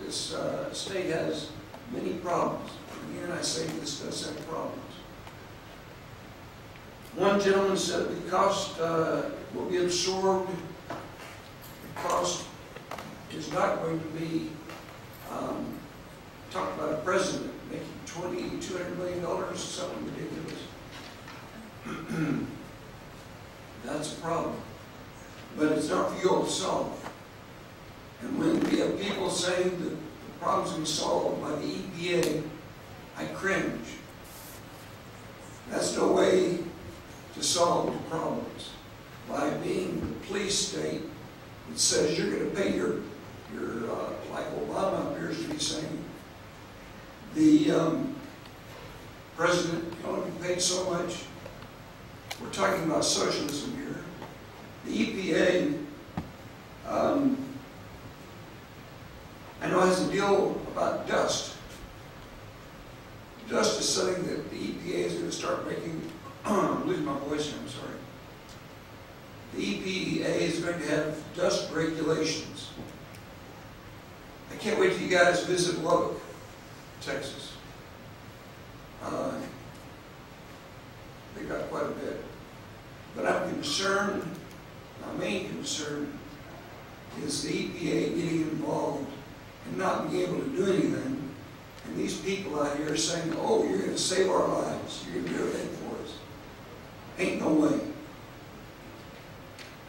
this state has many problems. And again, I say this does have problems. One gentleman said the cost will be absorbed. The cost is not going to be talked about a president making $200 million or something ridiculous. That's a problem. But it's not for you all to solve. And when we have people saying that the problem's going to be solved by the EPA, I cringe. That's no way to solve the problems. By being the police state that says you're going to pay your like Obama appears to be saying, the president can only be paid so much. We're talking about socialism here. The EPA, I know has a deal about dust. Dust is something that the EPA is going to start making. I'm losing my voice here, I'm sorry. The EPA is going to have dust regulations. I can't wait till you guys visit Lubbock, Texas. They got quite a bit. But I'm concerned, my main concern is the EPA getting involved and not being able to do anything. And these people out here saying, oh, you're going to save our lives. You're going to do everything for us. Ain't no way.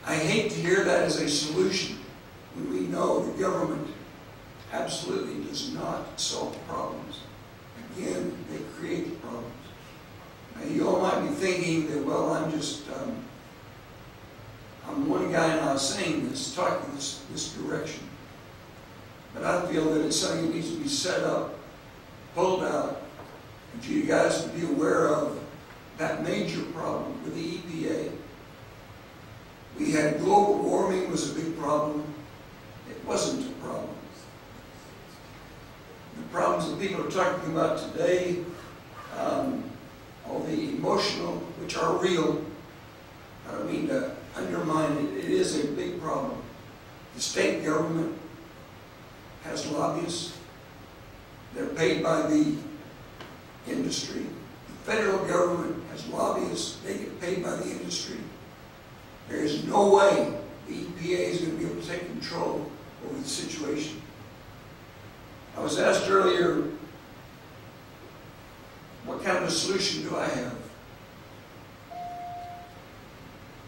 I hate to hear that as a solution when we know the government absolutely does not solve the problems. Again, they create the problems. Now, you all might be thinking that, well, I'm just, I'm one guy now saying this, talking this direction. But I feel that it's something that needs to be set up, pulled out, and for you guys to be aware of that major problem with the EPA. We had global warming was a big problem. It wasn't a problem. The problems that people are talking about today, all the emotional, which are real, I don't mean to undermine it, it is a big problem. The state government has lobbyists. They're paid by the industry. The federal government has lobbyists. They get paid by the industry. There is no way the EPA is going to be able to take control over the situation. I was asked earlier, what kind of a solution do I have?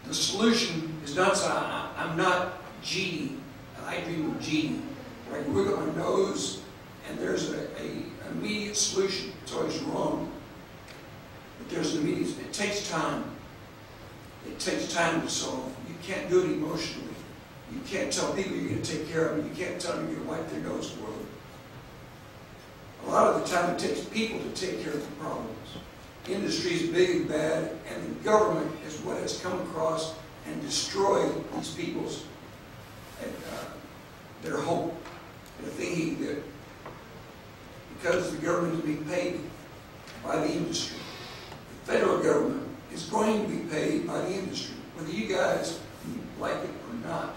The solution is not, I'm not genie, and I dream of genie. I can wiggle my nose, and there's an immediate solution. It's always wrong. But there's an immediate, it takes time. It takes time to solve. You can't do it emotionally. You can't tell people you're going to take care of them. You can't tell them you're going to wipe their nose for them. A lot of the time it takes people to take care of the problems. Industry is big and bad, and the government is what has come across and destroyed these people's their hope. They're thinking that because the government is being paid by the industry, the federal government is going to be paid by the industry, whether you guys like it or not.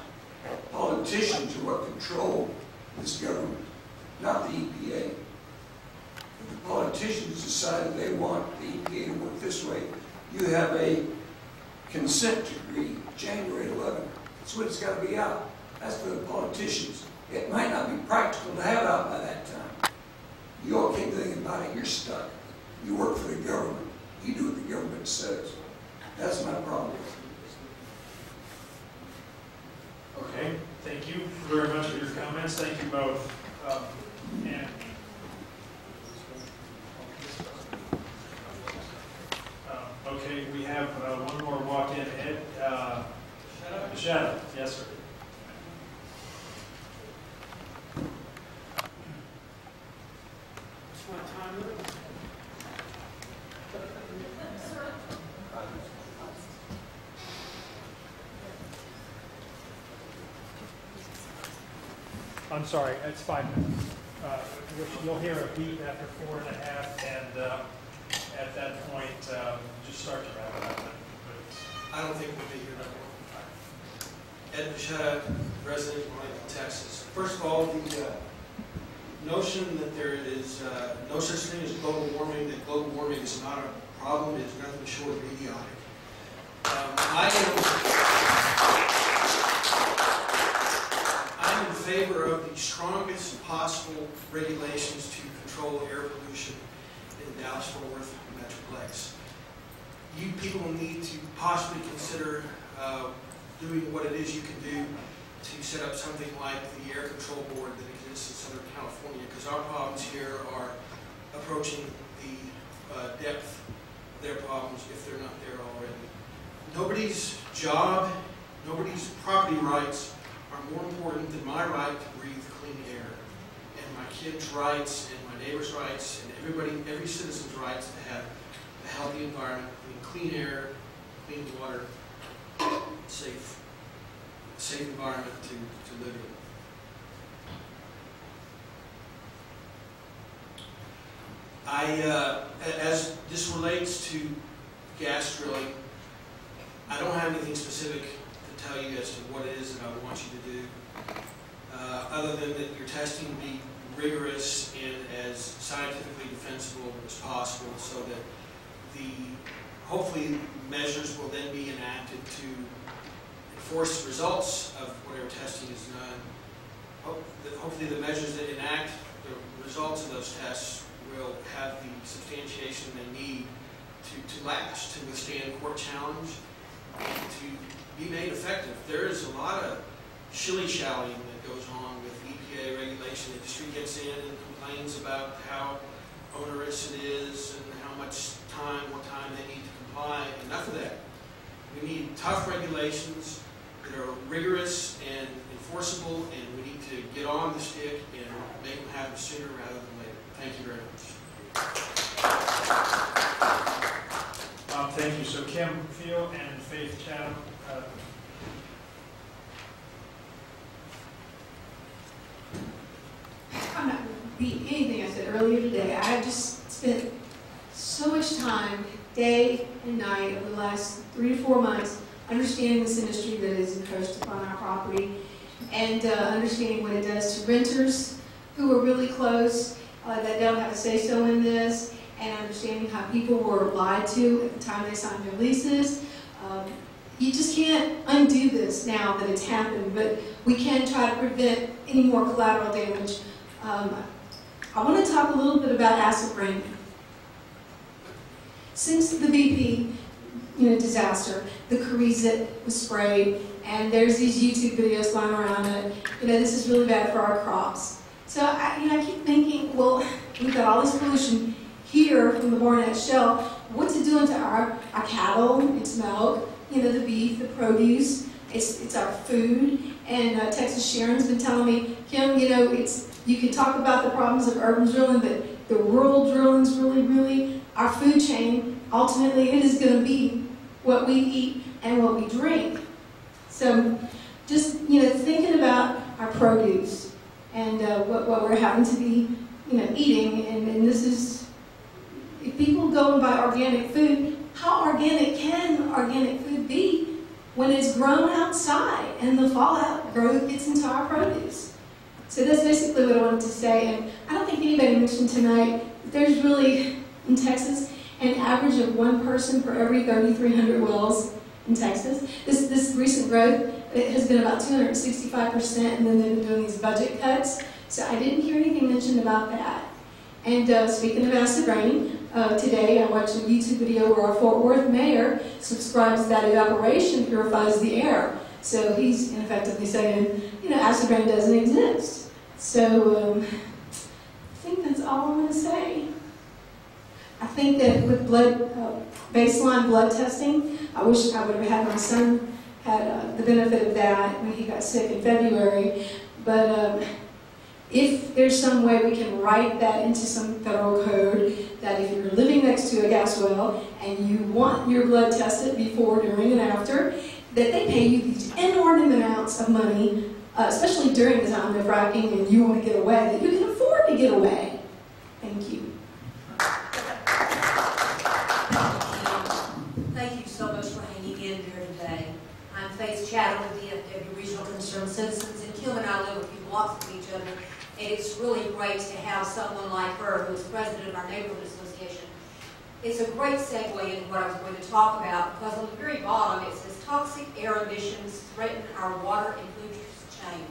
Politicians are what control this government, not the EPA. If the politicians decide that they want the EPA to work this way, you have a consent decree, January 11th. That's when it's got to be out. That's for the politicians. It might not be practical to have out by that time. You all can't do anything about it. You're stuck. You work for the government. You do what the government says. That's my problem. Okay, thank you very much for your comments. Thank you both. And okay, we have one more walk-in. Ed Shadow. Yes, sir. What's my time limit? I'm sorry, it's 5 minutes. You'll hear a beep after 4.5, and at that point, just start to wrap it up. I don't think we'll be here that long. Ed Bichetta, resident of Texas. First of all, notion that there is no such thing as global warming, that global warming is not a problem, is nothing short of idiotic. I'm in favor of the strongest possible regulations to control air pollution in the Dallas-Fort Worth Metroplex. You people need to possibly consider doing what it is you can do to set up something like the air control board that exists in Southern California, because our problems here are approaching the depth of their problems if they're not there already. Nobody's job, nobody's property rights are more important than my right to breathe clean air, and my kids' rights, and my neighbors' rights, and every citizen's rights to have a healthy environment, clean air, clean water, safe environment to live in. As this relates to gas drilling, I don't have anything specific to tell you as to what it is that I want you to do, other than that your testing be rigorous and as scientifically defensible as possible, so that hopefully measures will then be enacted to enforce the results of whatever testing is done. Hopefully the measures that enact the results of those tests will have the substantiation they need to last, to withstand court challenge, and to be made effective. There is a lot of shilly-shallying that goes on with EPA regulation. The industry gets in and complains about how onerous it is and how much more time they need to comply. Enough of that. We need tough regulations that are rigorous and enforceable, and we need to get on the stick and make them happen sooner rather than later. Thank you very much. Thank you. So Kim Field and Faith Chatham. I'm not going to repeat anything I said earlier today. I have just spent so much time, day and night, over the last 3 to 4 months, understanding this industry that is encroached upon our property, and understanding what it does to renters who are really close, that don't have a say-so in this, and understanding how people were lied to at the time they signed their leases. You just can't undo this now that it's happened, but we can try to prevent any more collateral damage. I want to talk a little bit about acid rain. Since the BP disaster, the Corizet was sprayed, and there's these YouTube videos going around it. This is really bad for our crops. So I keep thinking, well, we've got all this pollution here from the Barnett Shale. What's it doing to our cattle, its milk, the beef, the produce? It's our food. And Texas Sharon's been telling me, Kim, you can talk about the problems of urban drilling, but the rural drilling is really our food chain. Ultimately, it is going to be what we eat and what we drink. So just, thinking about our produce and what we're having to be, eating. And this is, if people go and buy organic food, how organic can organic food be when it's grown outside and the fallout growth gets into our produce? So that's basically what I wanted to say. And I don't think anybody mentioned tonight that there's really, in Texas, an average of 1 person for every 3,300 wells in Texas. This recent growth, it has been about 265%, and then they've been doing these budget cuts. So I didn't hear anything mentioned about that. And speaking of acid rain, today I watched a YouTube video where our Fort Worth mayor subscribes that evaporation purifies the air. So he's effectively saying, acid rain doesn't exist. So I think that's all I'm going to say. I think that with baseline blood testing, I wish I would have had my son had the benefit of that when he got sick in February. But if there's some way we can write that into some federal code, that if you're living next to a gas well and you want your blood tested before, during, and after, that they pay you these inordinate amounts of money, especially during the time they're fracking and you want to get away, that you can afford to get away. Thank you. Thank you so much for hanging in here today. I'm Faith Chatham with the DFW Regional Concerned Citizens, and Kim and I live a few blocks from each other. And it's really great to have someone like her, who is president of our neighborhood association. It's a great segue into what I was going to talk about, because on the very bottom it says toxic air emissions threaten our water and food chain.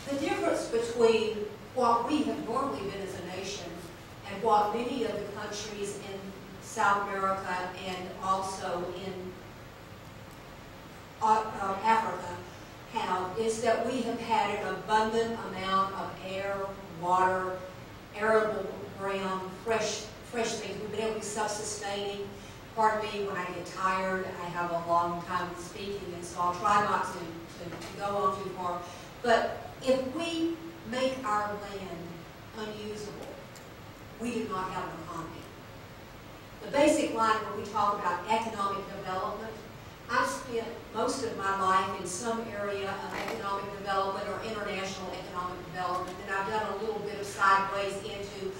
The difference between what we have normally been as a nation and what many of the countries in South America and also in Africa have is that we have had an abundant amount of air, water, arable ground, fresh things. We've been able to be self-sustaining. Pardon me, when I get tired, I have a long time speaking, and so I'll try not to go on too far. But if we make our land unusable, we do not have an economy. The basic line when we talk about economic development, I've spent most of my life in some area of economic development or international economic development, and I've done a little bit of sideways into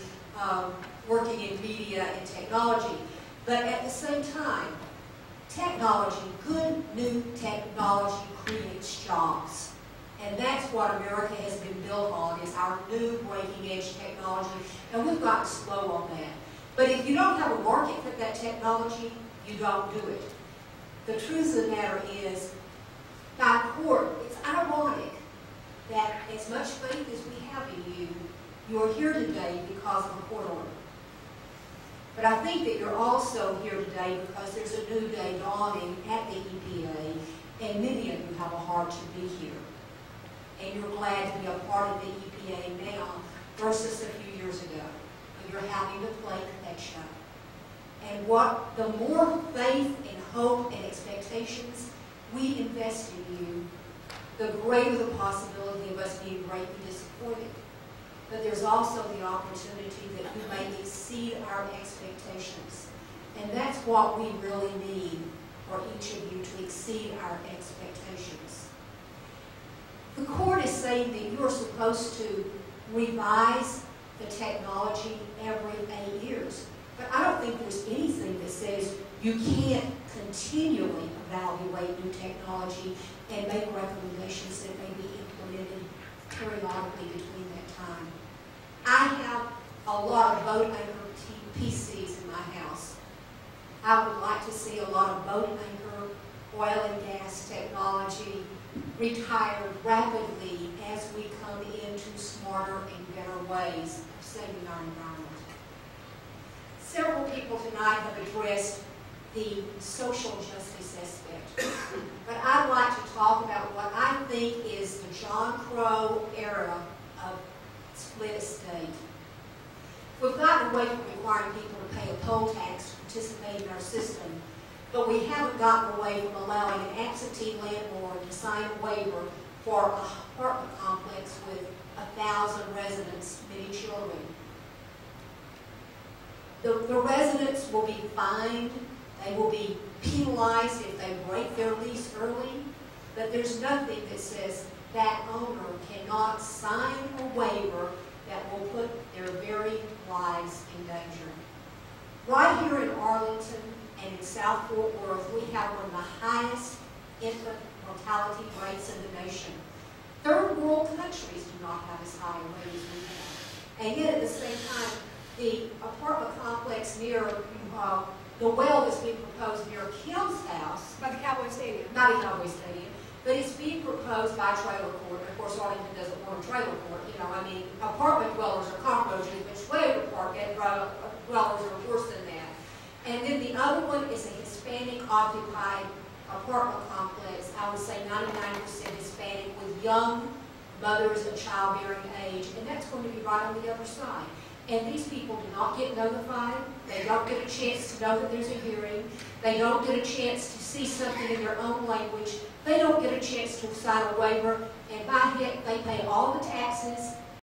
working in media and technology. But at the same time, technology, good new technology creates jobs. And that's what America has been built on, is our new breaking edge technology. And we've gotten slow on that. But if you don't have a market for that technology, you don't do it. The truth of the matter is, by court, it's ironic that as much faith as we have in you, you're here today because of a court order. But I think that you're also here today because there's a new day dawning at the EPA, and many of you have a heart to be here. And you're glad to be a part of the EPA now versus a few years ago. And you're having to play catch up. And the more faith and hope and expectations we invest in you, the greater the possibility of us being greatly disappointed. But there's also the opportunity that you may exceed our expectations. And that's what we really need for each of you, to exceed our expectations. The court is saying that you are supposed to revise the technology every 8 years. But I don't think there's anything that says you can't continually evaluate new technology and make recommendations that may be implemented periodically between that time. I have a lot of boat anchor PCs in my house. I would like to see a lot of boat anchor, oil and gas technology retired rapidly as we come into smarter and better ways of saving our environment. Several people tonight have addressed the social justice aspect, but I'd like to talk about what I think is the John Crow era of split estate. We've gotten away from requiring people to pay a poll tax to participate in our system, but we haven't gotten away from allowing an absentee landlord to sign a waiver for an apartment complex with 1,000 residents, many children. The residents will be fined, they will be penalized if they break their lease early, but there's nothing that says that owner cannot sign a waiver that will put their very lives in danger. Right here in Arlington and in South Fort Worth, we have one of the highest infant mortality rates in the nation. Third world countries do not have as high a rate as we have. And yet at the same time, the apartment complex near the well that's being proposed near Kim's house, By the Cowboy Stadium. not a Cowboy Stadium, but it's being proposed by trailer court. Of course, Arlington doesn't want a trailer court. You know, I mean, apartment dwellers are cockroaches, but trailer park dwellers are worse than that. And then the other one is a Hispanic-occupied apartment complex. I would say 99% Hispanic with young mothers of childbearing age, and that's going to be right on the other side. And these people do not get notified. They don't get a chance to know that there's a hearing. They don't get a chance to see something in their own language. They don't get a chance to sign a waiver. And by heck, they pay all the taxes